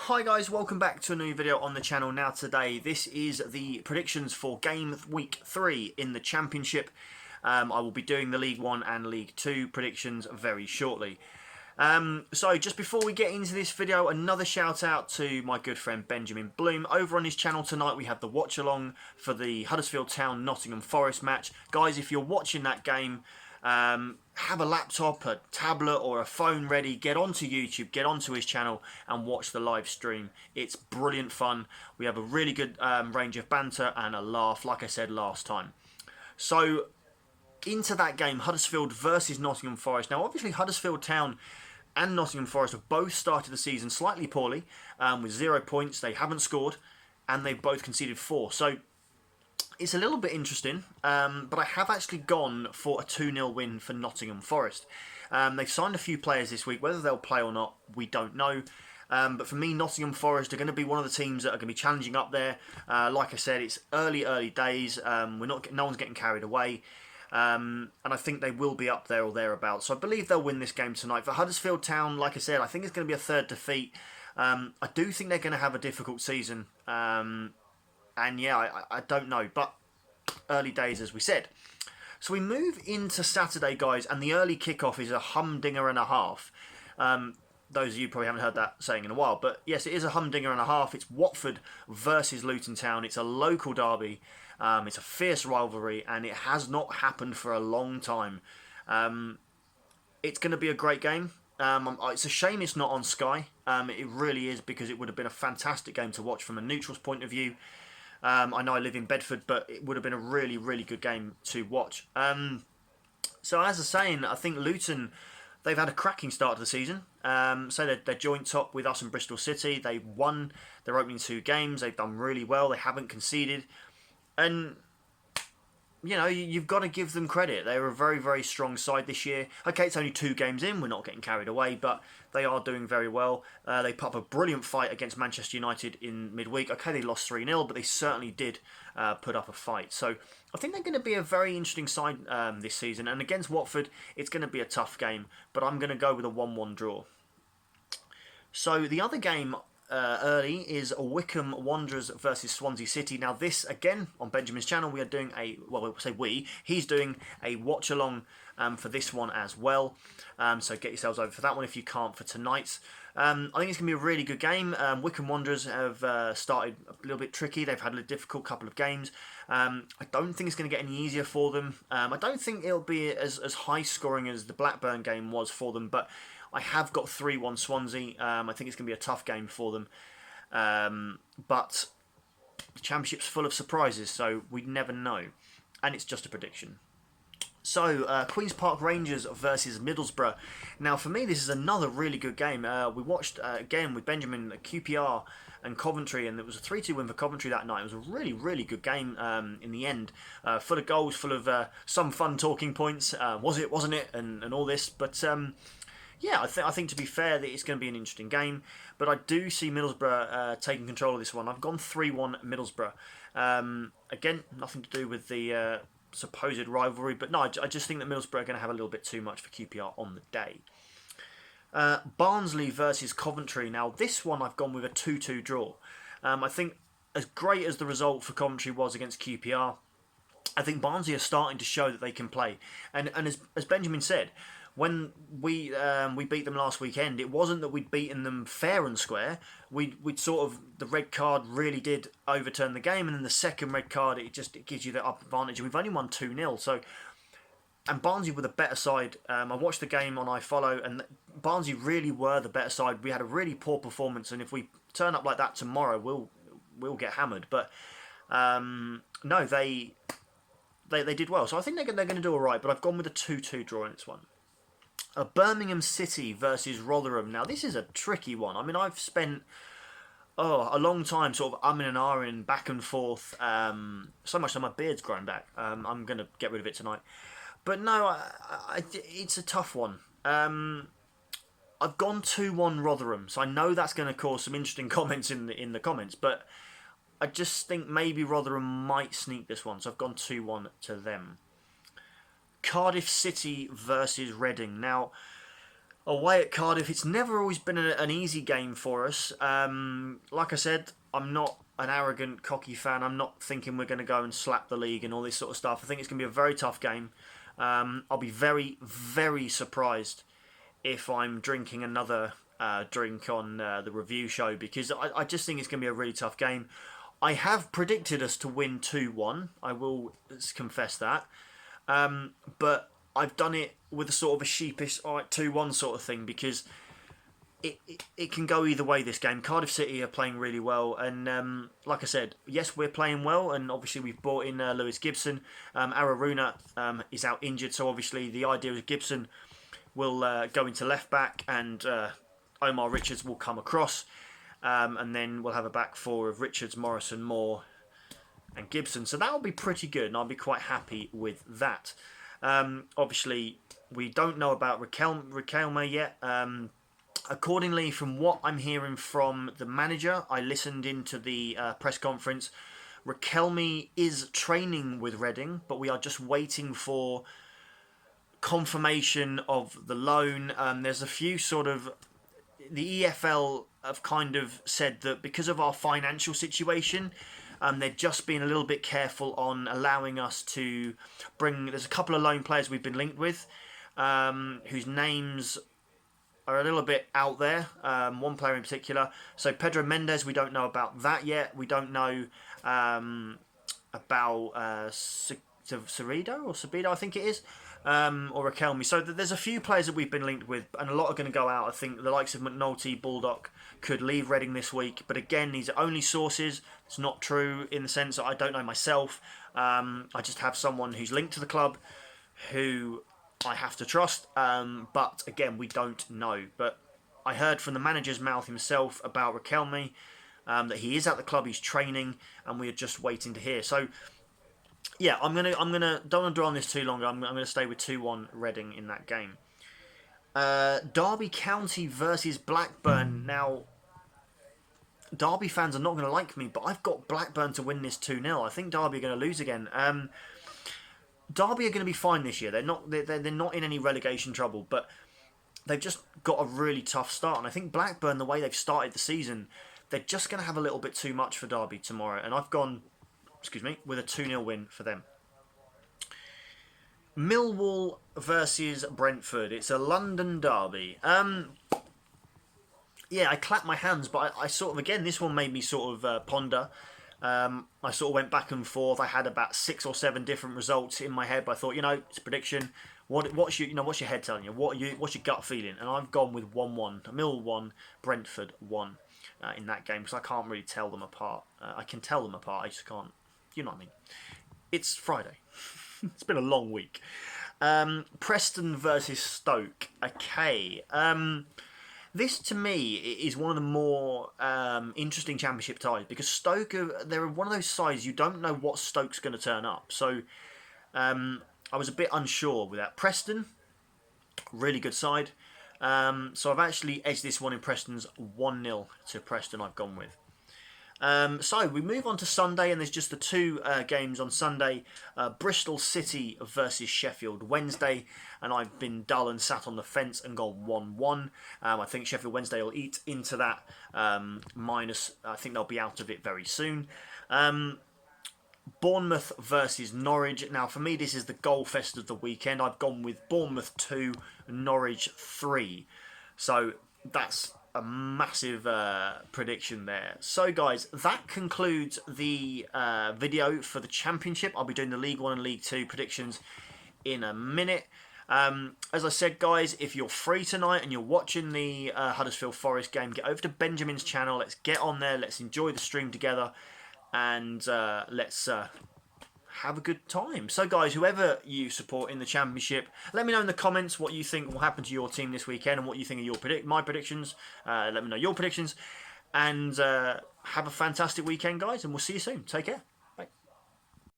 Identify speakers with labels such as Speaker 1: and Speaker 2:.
Speaker 1: Hi guys, welcome back to a new video on the channel. Now today, this is the predictions for game week 3 in the Championship. I will be doing the League 1 and League 2 predictions very shortly. So just before we get into this video, another shout out to my good friend Benjamin Bloom. Over on his channel tonight we have the watch along for the Huddersfield Town Nottingham Forest match. Guys, if you're watching that game, have a laptop, a tablet or a phone ready, get onto YouTube, get onto his channel and watch the live stream. It's brilliant fun. We have a really good range of banter and a laugh, like I said last time. So into that game, Huddersfield versus Nottingham Forest. Now obviously Huddersfield Town and Nottingham Forest have both started the season slightly poorly, with 0 points. They haven't scored and they've both conceded 4. So it's a little bit interesting, but I have actually gone for a 2-0 win for Nottingham Forest. They've signed a few players this week. Whether they'll play or not, we don't know. But for me, Nottingham Forest are going to be one of the teams that are going to be challenging up there. Like I said, it's early days. No one's getting carried away. And I think they will be up there or thereabouts. So I believe they'll win this game tonight. For Huddersfield Town, like I said, I think it's going to be a third defeat. I do think they're going to have a difficult season. And yeah, I don't know, but early days as we said. So we move into Saturday, guys, and the early kickoff is a humdinger and a half. Those of you probably haven't heard that saying in a while, but yes, it is a humdinger and a half. It's Watford versus Luton Town. It's a local derby. It's a fierce rivalry, and it has not happened for a long time. It's going to be a great game. It's a shame it's not on Sky. It really is, because it would have been a fantastic game to watch from a neutral's point of view. I know I live in Bedford, but it would have been a really good game to watch. So as I was saying, I think Luton, they've had a cracking start to the season. So they're joint top with us and Bristol City. They won their opening 2 games. They've done really well. They haven't conceded. And you know, you've got to give them credit. They're a very strong side this year. Okay, it's only 2 games in. We're not getting carried away, but they are doing very well. They put up a brilliant fight against Manchester United in midweek. Okay, they lost 3-0, but they certainly did put up a fight. So I think they're going to be a very interesting side this season. And against Watford, it's going to be a tough game, but I'm going to go with a 1-1 draw. So the other game early is Wycombe Wanderers versus Swansea City. Now this, again, on Benjamin's channel, we are doing a, well, we'll say he's doing a watch along for this one as well. So get yourselves over for that one if you can't for tonight's. I think it's going to be a really good game. Wycombe Wanderers have started a little bit tricky. They've had a difficult couple of games. I don't think it's going to get any easier for them. I don't think it'll be as high scoring as the Blackburn game was for them, but I have got 3-1 Swansea. I think it's going to be a tough game for them. But the Championship's full of surprises, so we never know. And it's just a prediction. So, Queen's Park Rangers versus Middlesbrough. Now, for me, this is another really good game. We watched, again, with Benjamin, QPR and Coventry, and it was a 3-2 win for Coventry that night. It was a really good game in the end. Full of goals, full of some fun talking points. Was it, wasn't it? And all this. But yeah, I think to be fair, that it's going to be an interesting game. But I do see Middlesbrough taking control of this one. I've gone 3-1 Middlesbrough. Again, nothing to do with the supposed rivalry, but no, I just think that Middlesbrough are going to have a little bit too much for QPR on the day. Barnsley versus Coventry. Now this one I've gone with a 2-2 draw. I think as great as the result for Coventry was against QPR, I think Barnsley are starting to show that they can play. And as Benjamin said, when we beat them last weekend, it wasn't that we'd beaten them fair and square. We'd sort of, the red card really did overturn the game, and then the second red card, it gives you the up advantage. We've only won 2-0, so, and Barnsley were the better side. I watched the game on iFollow, and Barnsley really were the better side. We had a really poor performance, and if we turn up like that tomorrow, we'll get hammered. But no, they did well, so I think they're going to do all right. But I've gone with a 2-2 draw in this one. Birmingham City versus Rotherham. Now, this is a tricky one. I mean, I've spent a long time sort of umming and ahhing back and forth. So much that my beard's growing back. I'm going to get rid of it tonight. But no, it's a tough one. I've gone 2-1 Rotherham, so I know that's going to cause some interesting comments in the comments. But I just think maybe Rotherham might sneak this one, so I've gone 2-1 to them. Cardiff City versus Reading. Now, Away at Cardiff, it's never always been an easy game for us. Like I said, I'm not an arrogant, cocky fan. I'm not thinking we're going to go and slap the league and all this sort of stuff. I think it's going to be a very tough game. I'll be very, very surprised if I'm drinking another drink on the review show, because I just think it's going to be a really tough game. I have predicted us to win 2-1. I will confess that. But I've done it with a sort of a sheepish 2-1 sort of thing, because it can go either way, this game. Cardiff City are playing really well, and like I said, yes, we're playing well, and obviously we've brought in Lewis Gibson. Araruna is out injured, so obviously the idea is Gibson will go into left back, and Omar Richards will come across, and then we'll have a back four of Richards, Morrison, Moore and Gibson. So that will be pretty good, and I'll be quite happy with that. Obviously, we don't know about Riquelme yet. Accordingly, from what I'm hearing from the manager, I listened into the press conference. Riquelme is training with Reading, but we are just waiting for confirmation of the loan. There's a few sort of... The EFL have kind of said that because of our financial situation, they're just being a little bit careful on allowing us to bring... There's a couple of loan players we've been linked with, whose names are a little bit out there. One player in particular. So Pedro Mendes, we don't know about that yet. We don't know about Cerrido or Sabido, I think it is, or Riquelme. So there's a few players that we've been linked with, and a lot are going to go out. I think the likes of McNulty, Baldock could leave Reading this week. But again, these are only sources. It's not true in the sense that I don't know myself. I just have someone who's linked to the club who I have to trust, but again, we don't know. But I heard from the manager's mouth himself about Riquelme, that he is at the club, he's training, and we are just waiting to hear. So, yeah, don't want to dwell on this too long. I'm gonna stay with 2-1 Reading in that game. Derby County versus Blackburn. Now, Derby fans are not going to like me, but I've got Blackburn to win this 2-0. I think Derby are going to lose again. Derby are going to be fine this year. They're not in any relegation trouble, but they've just got a really tough start. And I think Blackburn, the way they've started the season, they're just going to have a little bit too much for Derby tomorrow. And I've gone, with a 2-0 win for them. Millwall versus Brentford. It's a London derby. Yeah, I clapped my hands, but I sort of, again, this one made me sort of ponder. I sort of went back and forth. I had about 6 or 7 different results in my head, but I thought, it's a prediction. What's your head telling you? What's your gut feeling? And I've gone with 1-1. Mill 1, Brentford 1 in that game, because I can't really tell them apart. I can tell them apart, I just can't. You know what I mean? It's Friday. It's been a long week. Preston versus Stoke. Okay. This, to me, is one of the more interesting championship ties, because Stoke, they're one of those sides you don't know what Stoke's going to turn up. So I was a bit unsure with that. Preston, really good side. So I've actually edged this one in Preston's 1-0 to Preston I've gone with. So we move on to Sunday, and there's just the 2 games on Sunday. Bristol City versus Sheffield Wednesday, and I've been dull and sat on the fence and gone 1-1. I think Sheffield Wednesday will eat into that minus. I think they'll be out of it very soon. Bournemouth versus Norwich. Now, for me, this is the goal fest of the weekend. I've gone with Bournemouth 2, Norwich 3. So that's a massive prediction there. So guys, that concludes the video for the Championship. I'll be doing the League 1 and League 2 predictions in a minute. As I said, guys, if you're free tonight and you're watching the Huddersfield Forest game, get over to Benjamin's channel. Let's get on there. Let's enjoy the stream together, and let's have a good time. So guys, whoever you support in the Championship, let me know in the comments what you think will happen to your team this weekend and what you think of my predictions. Let me know your predictions, and have a fantastic weekend, guys, and we'll see you soon. Take care.